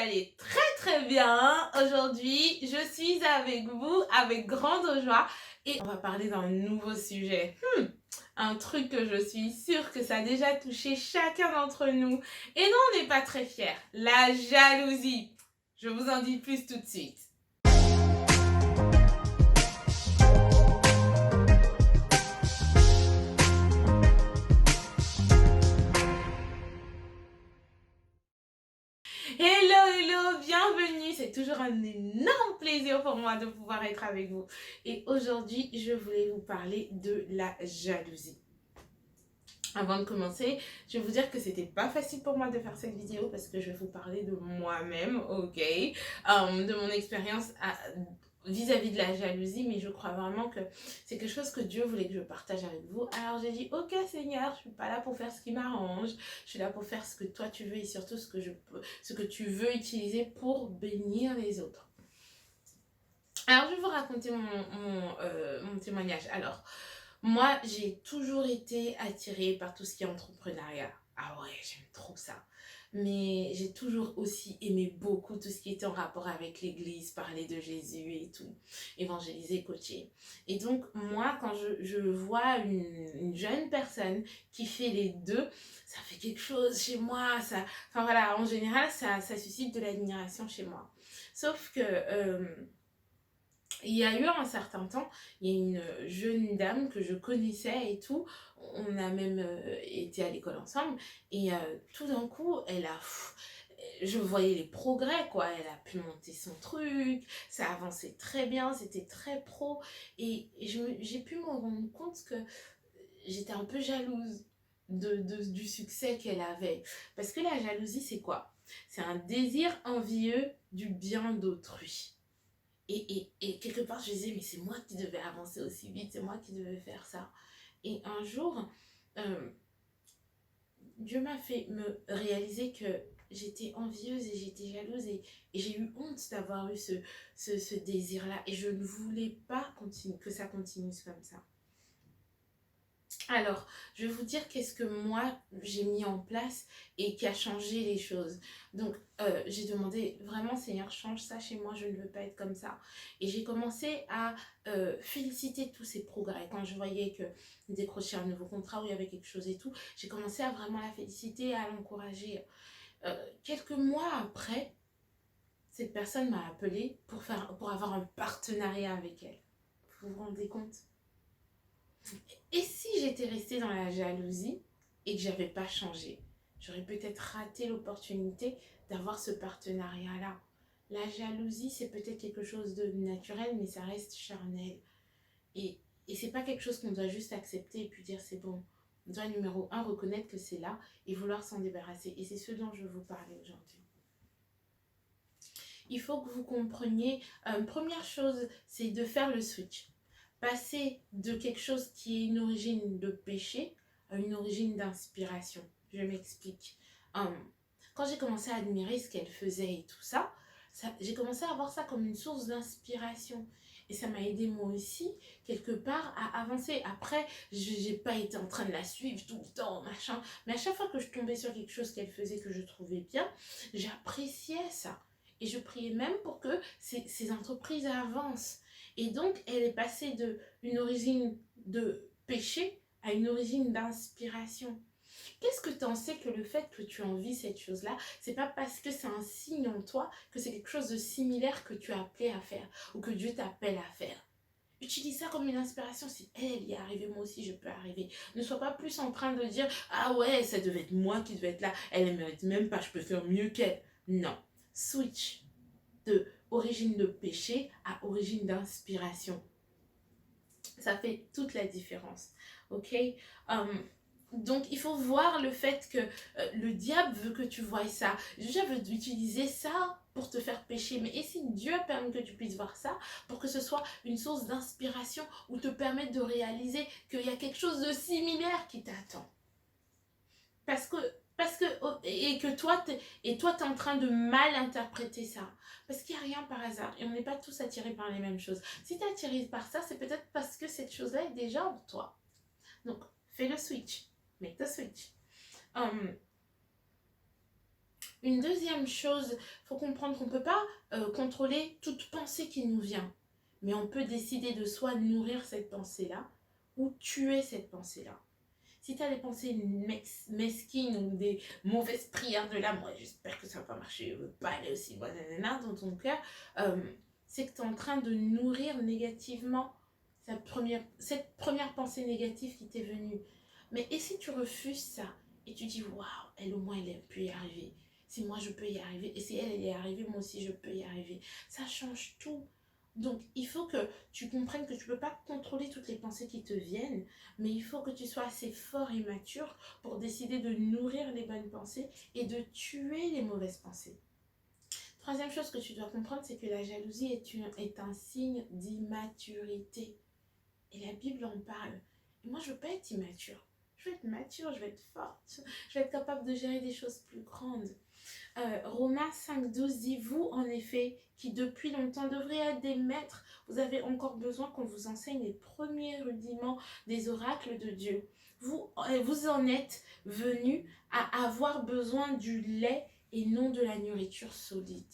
allez très bien. Aujourd'hui, je suis avec vous avec grande joie et on va parler d'un nouveau sujet. Un truc que je suis sûre que ça a déjà touché chacun d'entre nous et non, on n'est pas très fiers. La jalousie. Je vous en dis plus tout de suite. Hello, bienvenue. C'est toujours un énorme plaisir pour moi de pouvoir être avec vous. Et aujourd'hui, je voulais vous parler de la jalousie. Avant de commencer, je vais vous dire que c'était pas facile pour moi de faire cette vidéo parce que je vais vous parler de moi-même, ok, de mon expérience vis-à-vis de la jalousie, mais je crois vraiment que c'est quelque chose que Dieu voulait que je partage avec vous. Alors j'ai dit, ok Seigneur, je suis pas là pour faire ce qui m'arrange, je suis là pour faire ce que toi tu veux et surtout ce que tu veux utiliser pour bénir les autres. Alors je vais vous raconter mon témoignage. Alors, moi, j'ai toujours été attirée par tout ce qui est entrepreneuriat. Ah ouais, j'aime trop ça. Mais j'ai toujours aussi aimé beaucoup tout ce qui était en rapport avec l'église, parler de Jésus et tout, évangéliser, coacher. Et donc, moi, quand je vois une jeune personne qui fait les deux, ça fait quelque chose chez moi. Enfin voilà, en général, ça suscite de l'admiration chez moi. Sauf que il y a eu un certain temps, il y a une jeune dame que je connaissais et tout, on a même été à l'école ensemble, et tout d'un coup, je voyais les progrès, quoi, elle a pu monter son truc, ça avançait très bien, c'était très pro, et j'ai pu me rendre compte que j'étais un peu jalouse du succès qu'elle avait. Parce que la jalousie, c'est quoi? C'est un désir envieux du bien d'autrui. Et quelque part, je disais, mais c'est moi qui devais avancer aussi vite, c'est moi qui devais faire ça. Et un jour, euh, Dieu m'a fait me réaliser que j'étais envieuse et j'étais jalouse et j'ai eu honte d'avoir eu ce désir-là. Et je ne voulais pas que ça continue comme ça. Alors, je vais vous dire qu'est-ce que moi j'ai mis en place et qui a changé les choses. Donc, j'ai demandé vraiment, Seigneur, change ça chez moi, je ne veux pas être comme ça. Et j'ai commencé à féliciter tous ces progrès. Quand je voyais que décrocher un nouveau contrat où il y avait quelque chose et tout, j'ai commencé à vraiment la féliciter, à l'encourager. Quelques mois après, cette personne m'a appelée pour avoir un partenariat avec elle. Vous vous rendez compte? Et si j'étais restée dans la jalousie et que j'avais pas changé, j'aurais peut-être raté l'opportunité d'avoir ce partenariat-là. La jalousie, c'est peut-être quelque chose de naturel, mais ça reste charnel. Et, et c'est pas quelque chose qu'on doit juste accepter et puis dire c'est bon. On doit numéro un reconnaître que c'est là et vouloir s'en débarrasser. Et c'est ce dont je veux vous parler aujourd'hui. Il faut que vous compreniez, première chose, c'est de faire le switch. Passer de quelque chose qui est une origine de péché à une origine d'inspiration. Je m'explique. Quand j'ai commencé à admirer ce qu'elle faisait et tout ça, j'ai commencé à voir ça comme une source d'inspiration. Et ça m'a aidé moi aussi, quelque part, à avancer. Après, je n'ai pas été en train de la suivre tout le temps, machin. Mais à chaque fois que je tombais sur quelque chose qu'elle faisait que je trouvais bien, j'appréciais ça. Et je priais même pour que ces entreprises avancent. Et donc, elle est passée d'une origine de péché à une origine d'inspiration. Qu'est-ce que tu en sais que le fait que tu envies cette chose-là, c'est pas parce que c'est un signe en toi que c'est quelque chose de similaire que tu as appelé à faire ou que Dieu t'appelle à faire. Utilise ça comme une inspiration. Si elle y est arrivée, moi aussi je peux arriver. Ne sois pas plus en train de dire ah ouais, ça devait être moi qui devais être là. Elle ne mérite même pas, je peux faire mieux qu'elle. Non. Switch de origine de péché à origine d'inspiration. Ça fait toute la différence. Ok? Donc, il faut voir le fait que le diable veut que tu voies ça. Dieu veut utiliser ça pour te faire pécher. Mais et si Dieu a permis que tu puisses voir ça, pour que ce soit une source d'inspiration ou te permettre de réaliser qu'il y a quelque chose de similaire qui t'attend. Parce que et que toi, tu es en train de mal interpréter ça. Parce qu'il n'y a rien par hasard et on n'est pas tous attirés par les mêmes choses. Si tu es attiré par ça, c'est peut-être parce que cette chose-là est déjà en toi. Donc, fais le switch. Make the switch. Une deuxième chose, il faut comprendre qu'on ne peut pas contrôler toute pensée qui nous vient. Mais on peut décider de soit nourrir cette pensée-là ou tuer cette pensée-là. Si tu as des pensées mesquines ou des mauvaises prières de l'âme, ouais, j'espère que ça va pas marcher, je veux pas aller aussi loin dans ton cœur, c'est que tu es en train de nourrir négativement cette première pensée négative qui t'est venue. Mais et si tu refuses ça et tu dis waouh, elle au moins elle a pu y arriver. Si moi je peux y arriver et si elle y est arrivée, moi aussi je peux y arriver. Ça change tout. Donc il faut que tu comprennes que tu ne peux pas contrôler toutes les pensées qui te viennent, mais il faut que tu sois assez fort et mature pour décider de nourrir les bonnes pensées et de tuer les mauvaises pensées. Troisième chose que tu dois comprendre, c'est que la jalousie est un signe d'immaturité. Et la Bible en parle. Et moi, je ne veux pas être immature. Je veux être mature, je veux être forte. Je veux être capable de gérer des choses plus grandes. Romains 5,12 dit « Vous, en effet, qui depuis longtemps devriez être des maîtres, vous avez encore besoin qu'on vous enseigne les premiers rudiments des oracles de Dieu. Vous en êtes venus à avoir besoin du lait et non de la nourriture solide. »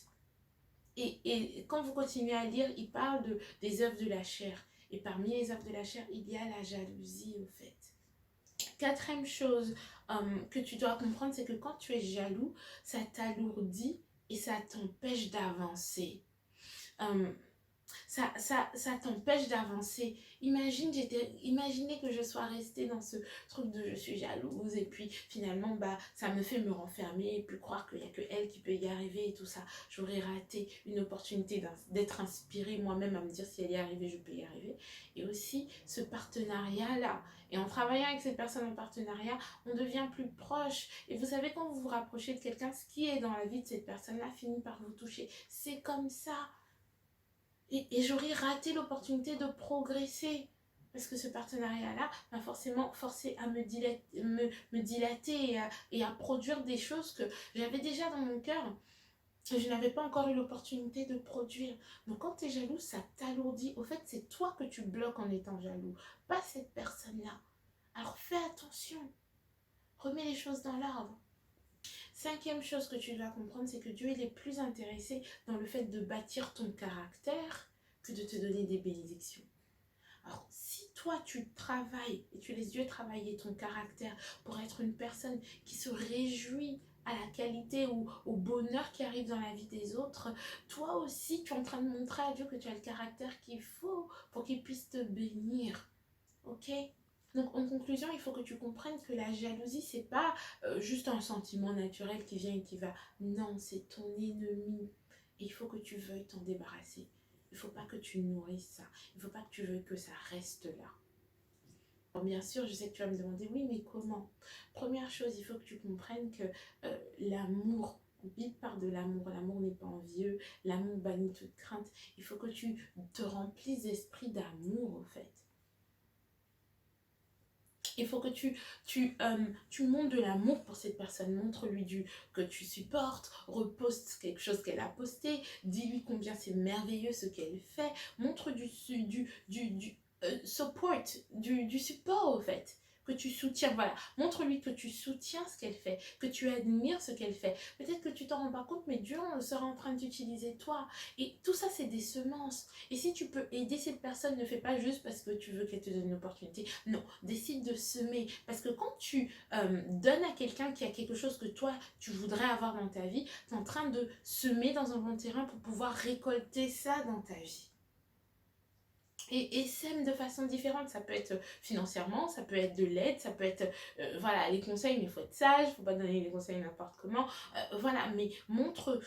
Et quand vous continuez à lire, il parle des œuvres de la chair. Et parmi les œuvres de la chair, il y a la jalousie, au fait. Quatrième chose que tu dois comprendre, c'est que quand tu es jaloux, ça t'alourdit et ça t'empêche d'avancer. Ça t'empêche d'avancer. Imaginez que je sois restée dans ce truc de je suis jalouse et puis finalement ça me fait me renfermer et puis croire qu'il n'y a que elle qui peut y arriver et tout ça. J'aurais raté une opportunité d'être inspirée moi-même à me dire si elle y est arrivée, je peux y arriver. Et aussi ce partenariat-là. Et en travaillant avec cette personne en partenariat, on devient plus proche. Et vous savez, quand vous vous rapprochez de quelqu'un, ce qui est dans la vie de cette personne-là finit par vous toucher. C'est comme ça. Et j'aurais raté l'opportunité de progresser. Parce que ce partenariat-là m'a forcément forcé à me dilater et à produire des choses que j'avais déjà dans mon cœur. Et je n'avais pas encore eu l'opportunité de produire. Donc quand tu es jaloux, ça t'alourdit. Au fait, c'est toi que tu bloques en étant jaloux, pas cette personne-là. Alors fais attention. Remets les choses dans l'ordre. Cinquième chose que tu dois comprendre, c'est que Dieu il est plus intéressé dans le fait de bâtir ton caractère que de te donner des bénédictions. Alors, si toi, tu travailles et tu laisses Dieu travailler ton caractère pour être une personne qui se réjouit à la qualité ou au bonheur qui arrive dans la vie des autres, toi aussi, tu es en train de montrer à Dieu que tu as le caractère qu'il faut pour qu'il puisse te bénir. Ok ? Donc en conclusion, il faut que tu comprennes que la jalousie, c'est pas juste un sentiment naturel qui vient et qui va. Non, c'est ton ennemi. Et il faut que tu veuilles t'en débarrasser. Il ne faut pas que tu nourrisses ça. Il ne faut pas que tu veuilles que ça reste là. Bon, bien sûr, je sais que tu vas me demander, oui, mais comment? Première chose, il faut que tu comprennes que l'amour, la Bible parle de l'amour. L'amour n'est pas envieux. L'amour bannit toute crainte. Il faut que tu te remplisses d'esprit d'amour, au fait. Il faut que tu montres de l'amour pour cette personne. Montre-lui que tu supportes, reposte quelque chose qu'elle a posté, dis-lui combien c'est merveilleux ce qu'elle fait, montre du support, du support au fait, que tu soutiens, voilà, montre-lui que tu soutiens ce qu'elle fait, que tu admires ce qu'elle fait. Peut-être que tu t'en rends pas compte, mais Dieu sera en train d'utiliser toi. Et tout ça, c'est des semences. Et si tu peux aider cette personne, ne fais pas juste parce que tu veux qu'elle te donne une opportunité. Non, décide de semer. Parce que quand tu donnes à quelqu'un qui a quelque chose que toi, tu voudrais avoir dans ta vie, tu es en train de semer dans un bon terrain pour pouvoir récolter ça dans ta vie. Et sème de façon différente. Ça peut être financièrement, ça peut être de l'aide, ça peut être voilà, les conseils, mais il faut être sage, il ne faut pas donner les conseils n'importe comment. Voilà, mais montre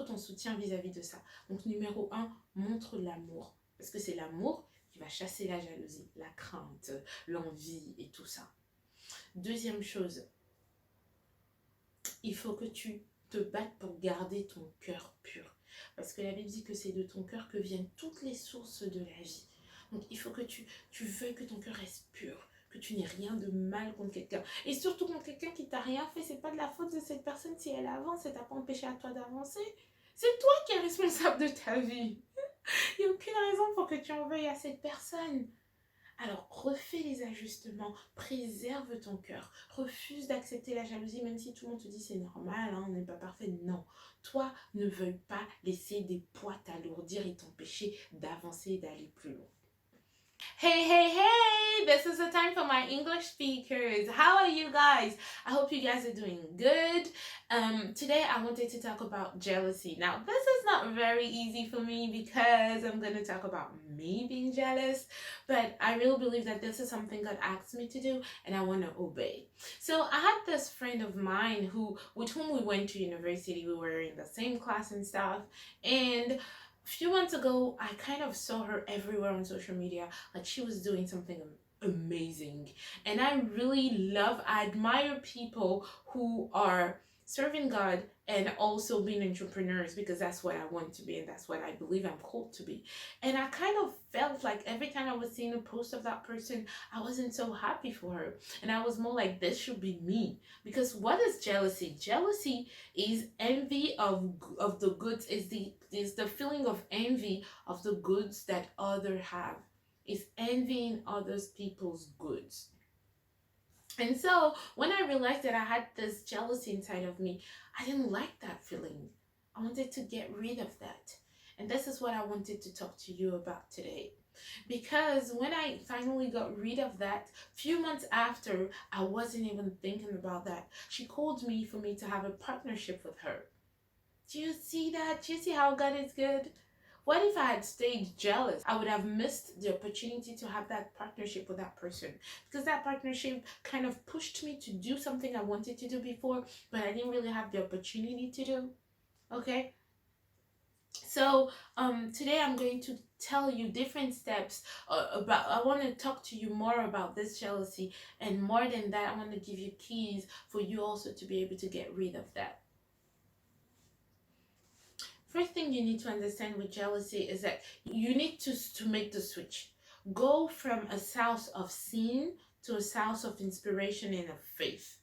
ton soutien vis-à-vis de ça. Donc numéro 1, montre l'amour. Parce que c'est l'amour qui va chasser la jalousie, la crainte, l'envie et tout ça. Deuxième chose, il faut que tu te battes pour garder ton cœur pur. Parce que la Bible dit que c'est de ton cœur que viennent toutes les sources de la vie. Donc il faut que tu veuilles que ton cœur reste pur, que tu n'aies rien de mal contre quelqu'un. Et surtout contre quelqu'un qui t'a rien fait, c'est pas de la faute de cette personne si elle avance, ça t'a pas empêché à toi d'avancer. C'est toi qui es responsable de ta vie. Il n'y a aucune raison pour que tu en veuilles à cette personne. Alors refais les ajustements, préserve ton cœur, refuse d'accepter la jalousie même si tout le monde te dit c'est normal, hein, on n'est pas parfait. Non, toi ne veuille pas laisser des poids t'alourdir et t'empêcher d'avancer et d'aller plus loin. Hey, hey, hey! This is the time for my English speakers. How are you guys? I hope you guys are doing good. Today I wanted to talk about jealousy. Now, this is not very easy for me because I'm going to talk about me being jealous, but I really believe that this is something God asked me to do and I want to obey. So I had this friend of mine with whom we went to university. We were in the same class and stuff, and a few months ago, I kind of saw her everywhere on social media. Like she was doing something amazing. And I admire people who are serving God and also being entrepreneurs because that's what I want to be and that's what I believe I'm called to be. And I kind of felt like every time I was seeing a post of that person, I wasn't so happy for her. And I was more like, this should be me. Because what is jealousy? Jealousy is envy of the goods, is the feeling of envy of the goods that others have. Is envying others people's goods. And so when I realized that I had this jealousy inside of me, I didn't like that feeling. I wanted to get rid of that. And this is what I wanted to talk to you about today. Because when I finally got rid of that, few months after, I wasn't even thinking about that. She called me for me to have a partnership with her. Do you see that? Do you see how God is good? What if I had stayed jealous? I would have missed the opportunity to have that partnership with that person because that partnership kind of pushed me to do something I wanted to do before, but I didn't really have the opportunity to do. Okay? So today I'm going to tell you different steps I want to talk to you more about this jealousy, and more than that, I want to give you keys for you also to be able to get rid of that. First thing you need to understand with jealousy is that you need to make the switch. Go from a source of sin to a source of inspiration and of faith.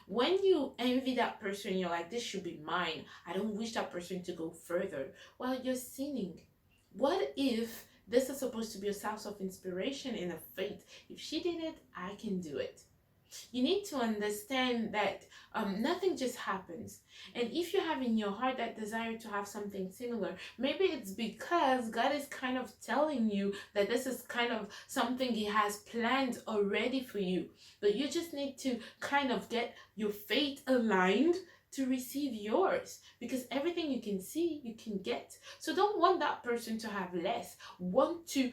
When you envy that person, you're like, this should be mine. I don't wish that person to go further. Well, you're sinning. What if this is supposed to be a source of inspiration and of faith? If she did it, I can do it. You need to understand that nothing just happens. And if you have in your heart that desire to have something similar, maybe it's because God is kind of telling you that this is kind of something He has planned already for you. But you just need to kind of get your faith aligned to receive yours, because everything you can see you can get. So don't want that person to have less. Want to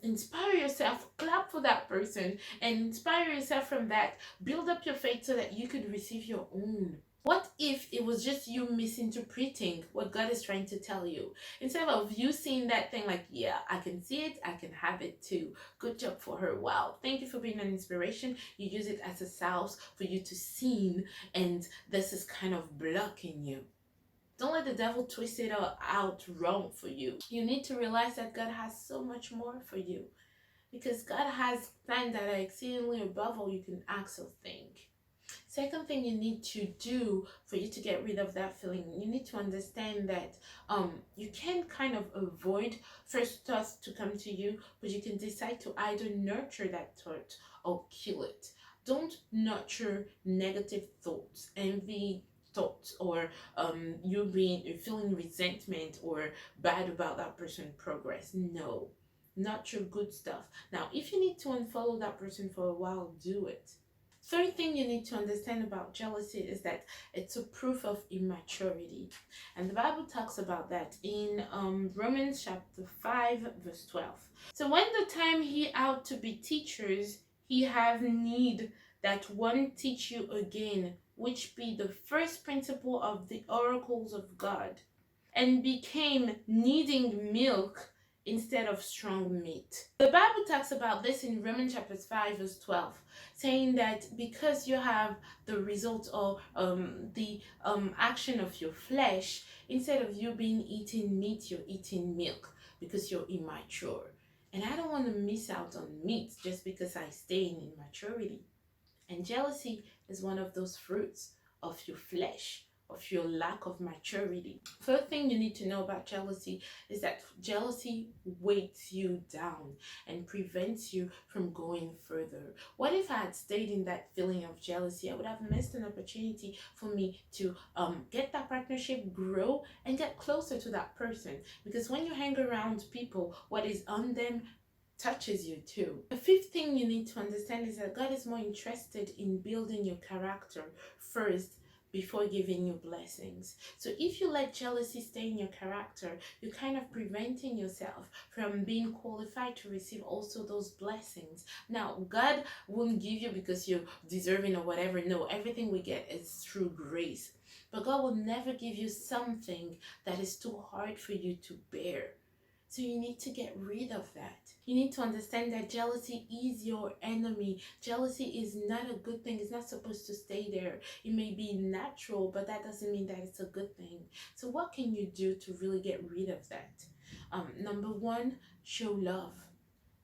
inspire yourself, clap for that person and inspire yourself from that. Build up your faith so that you could receive your own. What if it was just you misinterpreting what God is trying to tell you? Instead of you seeing that thing like, yeah, I can see it, I can have it too. Good job for her. Wow. Thank you for being an inspiration. You use it as a source for you to see, and this is kind of blocking you. Don't let the devil twist it out wrong for you. You need to realize that God has so much more for you, because God has plans that are exceedingly above all you can ask or think. Second thing you need to do for you to get rid of that feeling, you need to understand that you can kind of avoid first thoughts to come to you, but you can decide to either nurture that thought or kill it. Don't nurture negative thoughts, envy thoughts, or you feeling resentment or bad about that person's progress. No, nurture good stuff. Now, if you need to unfollow that person for a while, do it. Third thing you need to understand about jealousy is that it's a proof of immaturity. And the Bible talks about that in Romans chapter 5, verse 12. So when the time he ought to be teachers, he have need that one teach you again, which be the first principle of the oracles of God, and became needing milk instead of strong meat. The Bible talks about this in Romans chapter 5 verse 12, saying that because you have the result or the action of your flesh, instead of you being eating meat, you're eating milk because you're immature. And I don't want to miss out on meat just because I stay in immaturity. And jealousy is one of those fruits of your flesh of your lack of maturity. First thing you need to know about jealousy is that jealousy weights you down and prevents you from going further. What if I had stayed in that feeling of jealousy? I would have missed an opportunity for me to get that partnership, grow, and get closer to that person. Because when you hang around people, what is on them touches you too. The fifth thing you need to understand is that God is more interested in building your character first before giving you blessings. So if you let jealousy stay in your character, you're kind of preventing yourself from being qualified to receive also those blessings. Now, God won't give you because you're deserving or whatever. No, everything we get is through grace. But God will never give you something that is too hard for you to bear. So you need to get rid of that. You need to understand that jealousy is your enemy. Jealousy is not a good thing. It's not supposed to stay there. It may be natural, but that doesn't mean that it's a good thing. So what can you do to really get rid of that? Number one, show love.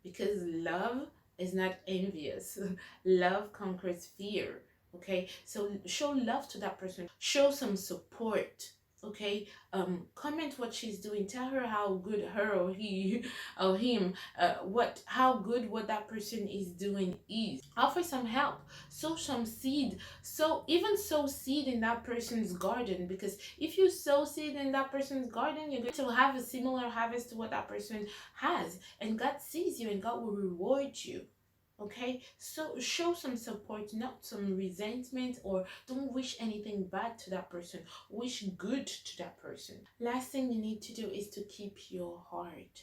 Because love is not envious. Love conquers fear. Okay, so show love to that person. Show some support. Okay, comment what she's doing. Tell her how good her or he or him how good what that person is doing is. Offer some help. Sow some seed. Sow seed in that person's garden, because if you sow seed in that person's garden, you're going to have a similar harvest to what that person has, and God sees you and God will reward you. Okay, so show some support, not some resentment, or don't wish anything bad to that person. Wish good to that person. Last thing you need to do is to keep your heart,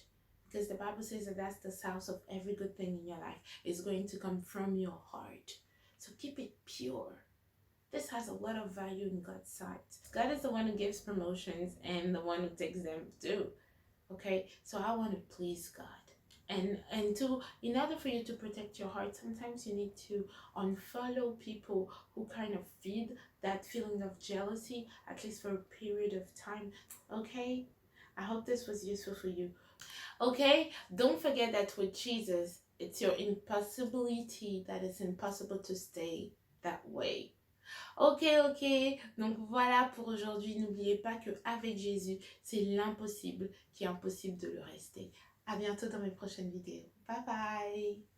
because the Bible says that that's the source of every good thing in your life. It's going to come from your heart. So keep it pure. This has a lot of value in God's sight. God is the one who gives promotions and the one who takes them too. Okay, so I want to please God. And in order for you to protect your heart, sometimes you need to unfollow people who kind of feed that feeling of jealousy, at least for a period of time. Okay, I hope this was useful for you. Okay, don't forget that with Jesus, it's your impossibility that it's impossible to stay that way. Ok, donc voilà pour aujourd'hui. N'oubliez pas qu'avec Jésus, c'est l'impossible qui est impossible de le rester. À bientôt dans mes prochaines vidéos. Bye bye.